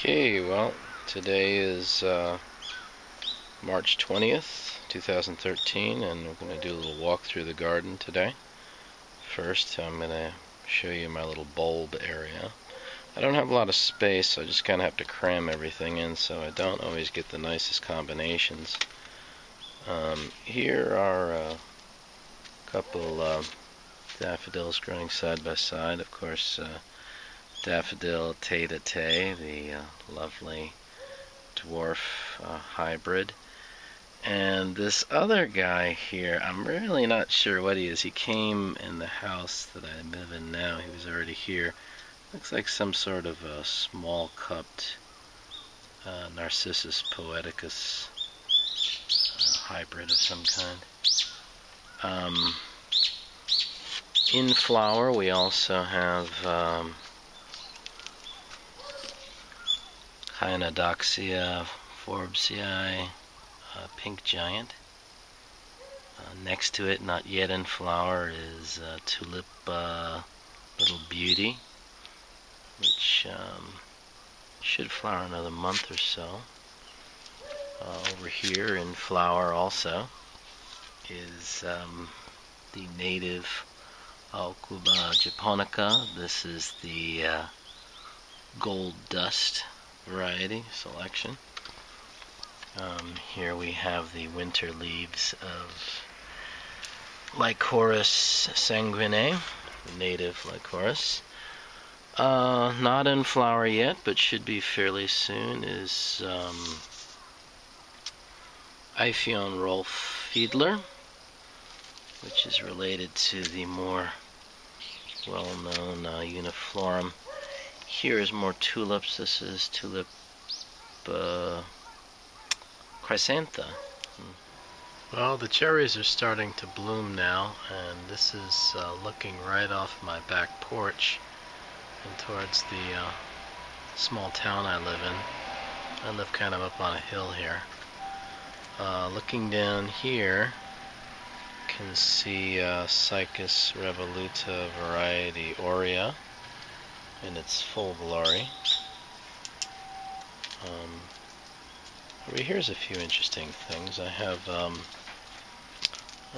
Okay, well, today is March 20th, 2013, and we're going to do a little walk through the garden today. First, I'm going to show you my little bulb area. I don't have a lot of space, so I just kind of have to cram everything in, so I don't always get the nicest combinations. Here are a couple daffodils growing side by side. Of course, daffodil Tay-to-Tay, the lovely dwarf hybrid. And this other guy here, I'm really not sure what he is. He came in the house that I live in now. He was already here. Looks like some sort of a small cupped Narcissus poeticus hybrid of some kind. In flower we also have Chionodoxa, forbesii, pink giant. Next to it, not yet in flower, is Tulipa, little beauty, which should flower another month or so. Over here in flower also is the native Aucuba japonica. This is the gold dust variety selection. Here we have the winter leaves of Lycoris sanguinea, the native Lycoris. Not in flower yet, but should be fairly soon, is Iphone Rolf Fiedler, which is related to the more well-known uniflorum. Here is more tulips. This is Tulip Chrysantha. Well, the cherries are starting to bloom now, and this is looking right off my back porch and towards the small town I live in. I live kind of up on a hill here. Looking down here, you can see Cycas revoluta variety aurea in its full glory. Over here's a few interesting things. I have a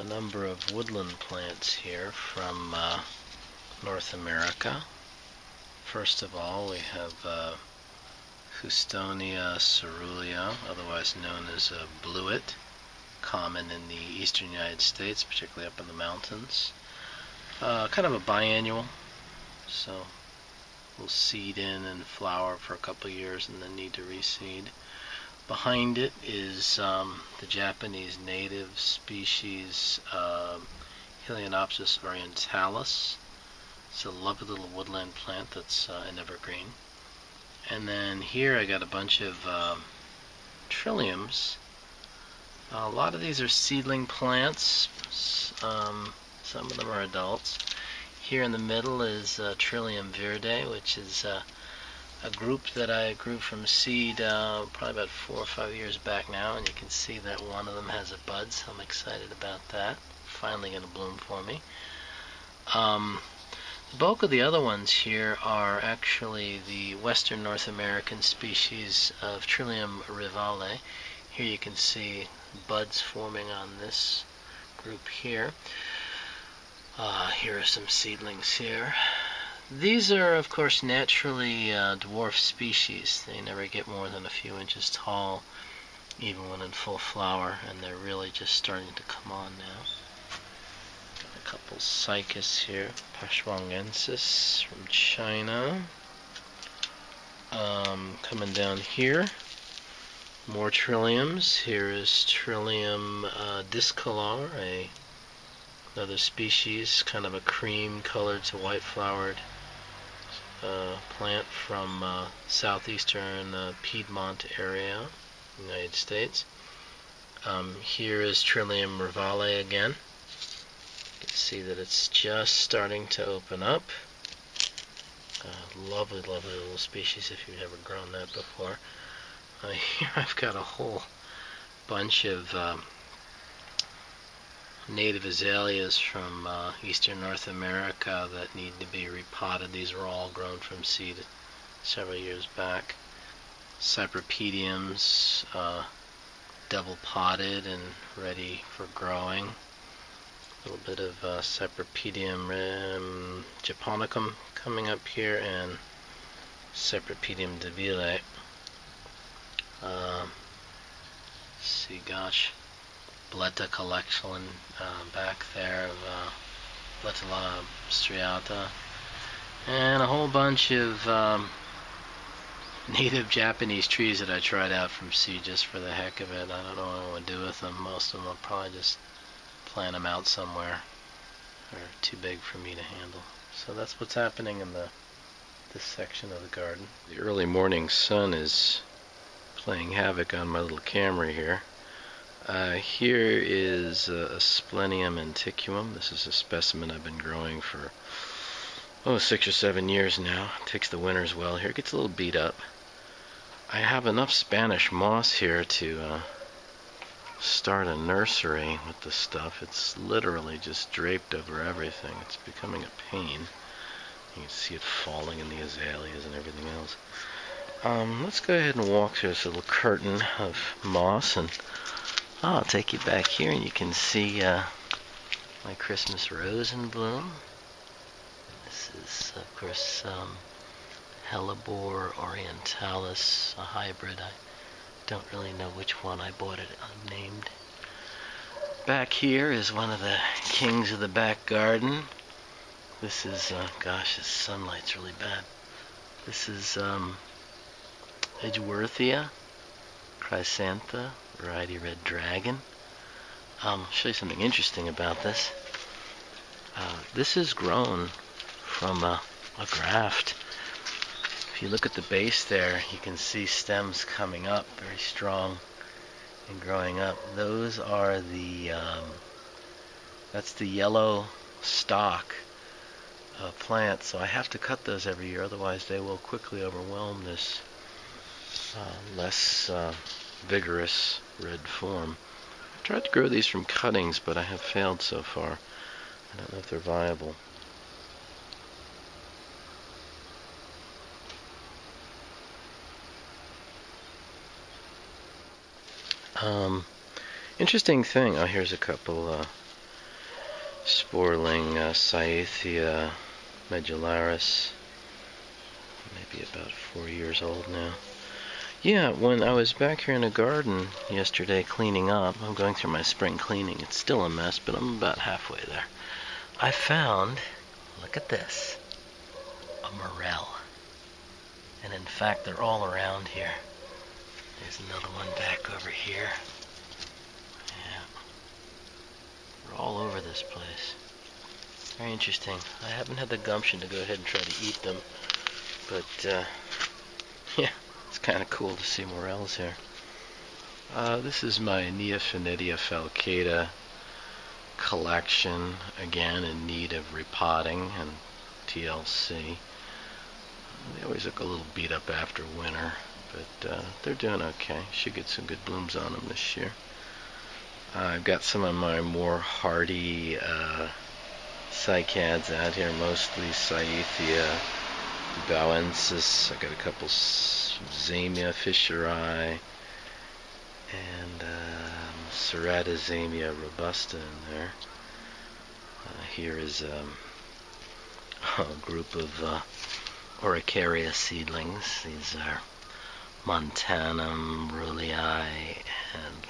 number of woodland plants here from North America. First of all, we have Houstonia caerulea, otherwise known as a bluet, common in the eastern United States, particularly up in the mountains. Kind of a biannual, so will seed in and flower for a couple of years and then need to reseed. Behind it is the Japanese native species Heloniopsis orientalis. It's a lovely little woodland plant that's an evergreen. And then here I got a bunch of Trilliums. A lot of these are seedling plants. Some of them are adults. Here in the middle is Trillium viride, which is a group that I grew from seed probably about 4 or 5 years back now, and you can see that one of them has a bud, so I'm excited about that. Finally going to bloom for me. The bulk of the other ones here are actually the Western North American species of Trillium rivale. Here you can see buds forming on this group here. Here are some seedlings here. These are, of course, naturally dwarf species. They never get more than a few inches tall, even when in full flower, and they're really just starting to come on now. Got a couple Cycas here, panzhihuaensis from China. Coming down here, more Trilliums. Here is Trillium discolor, another species, kind of a cream colored to white flowered plant from southeastern Piedmont area, United States. Here is Trillium rivale again. You can see that it's just starting to open up. Lovely, lovely little species if you've never grown that before. Here I've got a whole bunch of native azaleas from eastern North America that need to be repotted. These are all grown from seed several years back. Cypripediums, double potted and ready for growing. A little bit of Cypripedium japonicum coming up here, and Cypripedium debile. See, gosh, Bletta collection back there of Bletta striata, and a whole bunch of native Japanese trees that I tried out from seed just for the heck of it. I don't know what I want to do with them. Most of them I'll probably just plant them out somewhere. They're too big for me to handle. So that's what's happening in this section of the garden. The early morning sun is playing havoc on my little camera here. Here is Asplenium antiquum. This is a specimen I've been growing for 6 or 7 years now. It takes the winters well here. It gets a little beat up. I have enough Spanish moss here to start a nursery with this stuff. It's literally just draped over everything. It's becoming a pain. You can see it falling in the azaleas and everything else. Let's go ahead and walk through this little curtain of moss, and I'll take you back here and you can see my Christmas rose in bloom. This is, of course, Hellebore orientalis, a hybrid. I don't really know which one I bought it unnamed. Back here is one of the kings of the back garden. This is, gosh, this sunlight's really bad. This is Edgeworthia, chrysantha, variety red dragon. I'll show you something interesting about this. This is grown from a graft. If you look at the base there, you can see stems coming up, very strong and growing up. Those are the, that's the yellow stalk plant, so I have to cut those every year, otherwise they will quickly overwhelm this less vigorous red form. I tried to grow these from cuttings, but I have failed so far. I don't know if they're viable. Interesting thing. Oh, here's a couple sporling Cyathea medullaris, maybe about 4 years old now. Yeah, when I was back here in the garden yesterday cleaning up, I'm going through my spring cleaning. It's still a mess, but I'm about halfway there. I found, look at this, a morel. And in fact, they're all around here. There's another one back over here. Yeah. They're all over this place. Very interesting. I haven't had the gumption to go ahead and try to eat them, but yeah, it's kind of cool to see morels here. This is my Neophonetia falcata collection, again in need of repotting and TLC. They always look a little beat up after winter, but they're doing okay. Should get some good blooms on them this year. I've got some of my more hardy cycads out here, mostly Cyathea bauensis. I got a couple Zamia fisheri and Ceratizamia robusta in there. Here is a group of Araucaria seedlings. These are Montanum, Rulii, and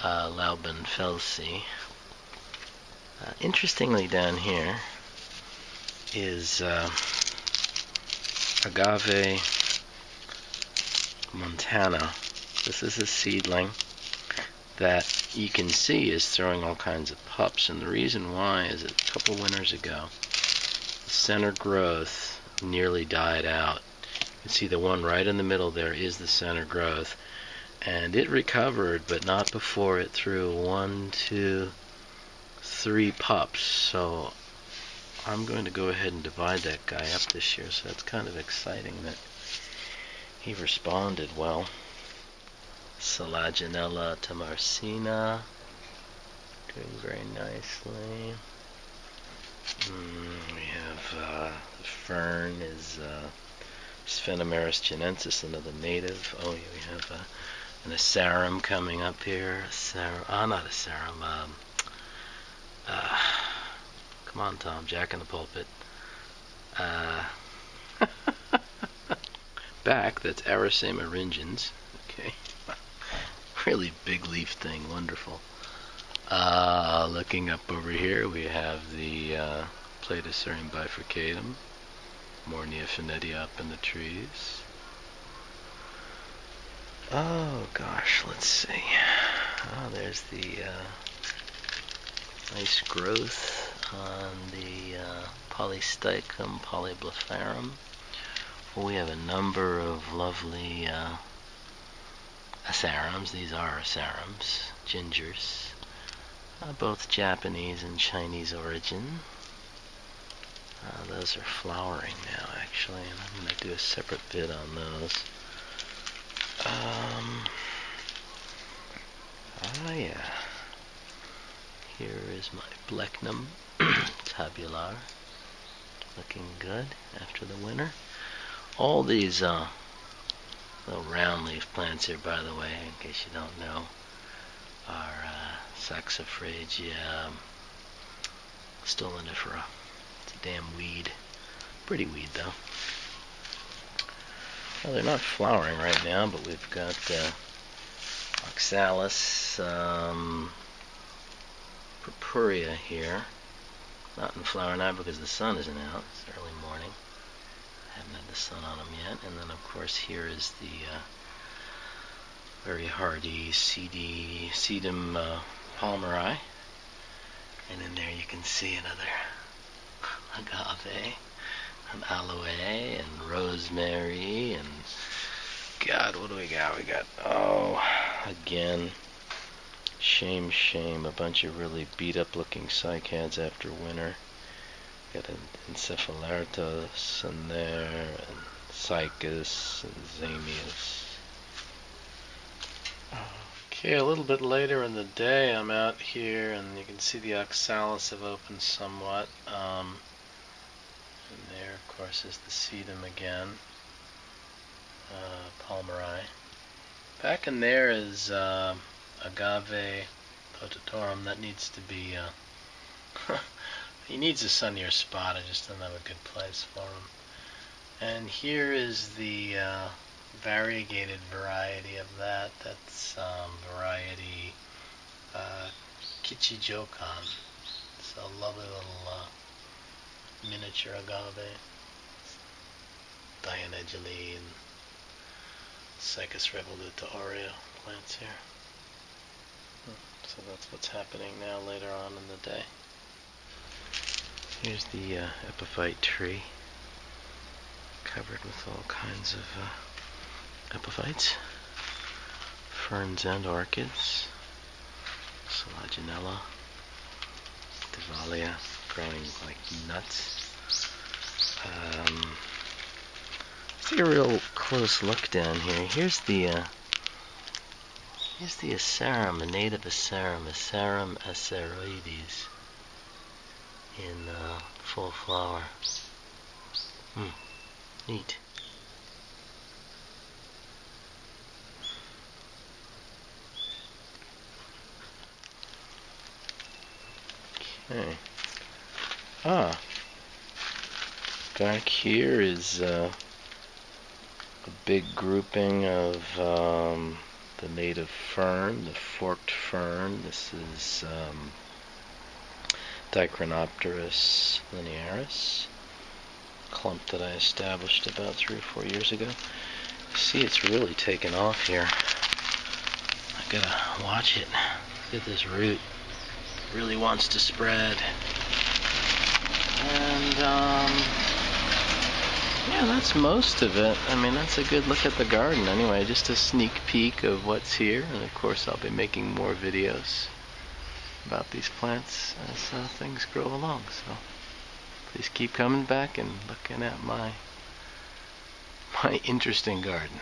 Lauben felsi. Interestingly, down here is Agave montana. This is a seedling that you can see is throwing all kinds of pups, and the reason why is that a couple winters ago the center growth nearly died out. You can see the one right in the middle there is the center growth, and it recovered, but not before it threw 1, 2, 3 pups. So I'm going to go ahead and divide that guy up this year, so that's kind of exciting that he responded well. Selaginella tamarcina, doing very nicely. We have the fern is Sphenemaris chinensis, another native. Oh, yeah, we have an asarum coming up here. Not asarum. Come on, Tom. Jack in the pulpit. Back. That's Araucaria ringens. Okay. Really big leaf thing. Wonderful. Looking up over here, we have the Platyserium bifurcatum. More Neophonetia up in the trees. Oh gosh, let's see. Oh, there's the nice growth on the Polysticum polyblepharum. Well, we have a number of lovely asarums. These are asarums, gingers, both Japanese and Chinese origin. Those are flowering now, actually, and I'm going to do a separate vid on those. Yeah. Here is my Blechnum tabular, looking good after the winter. All these little round leaf plants here, by the way, in case you don't know, are Saxifragia stolonifera. It's a damn weed. Pretty weed, though. Well, they're not flowering right now, but we've got Oxalis purpurea here. Not in flower now because the sun isn't out. It's early morning. Haven't had the sun on them yet. And then, of course, here is the very hardy Sedum palmeri. And in there you can see another agave, and aloe, and rosemary, and God, what do we got? We got, oh, again, shame, a bunch of really beat-up looking cycads after winter. Got an Encephalaertos in there, and Cycas, and Zamius. Okay, a little bit later in the day, I'm out here, and you can see the oxalis have opened somewhat. And there, of course, is the sedum again, palmeri. Back in there is agave potatorum. That needs to be, he needs a sunnier spot. I just don't have a good place for him. And here is the variegated variety of that. That's variety Kichijokon. It's a lovely little miniature agave. Dianeguli and Cycas revoluta plants here. So that's what's happening now later on in the day. Here's the epiphyte tree, covered with all kinds of epiphytes, ferns and orchids, Selaginella, debile, growing like nuts. Let's take a real close look down here. Here's the asarum, a native asarum, Asarum asaroides, in full flower. Neat. Okay. Back here is a big grouping of the native fern, the forked fern. This is Dicranopterus linearis, clump that I established about 3 or 4 years ago. See, it's really taken off here. I gotta watch it. Look at this root. It really wants to spread. And yeah, that's most of it. I mean, that's a good look at the garden anyway, just a sneak peek of what's here. And of course I'll be making more videos about these plants as things grow along. So please keep coming back and looking at my interesting garden.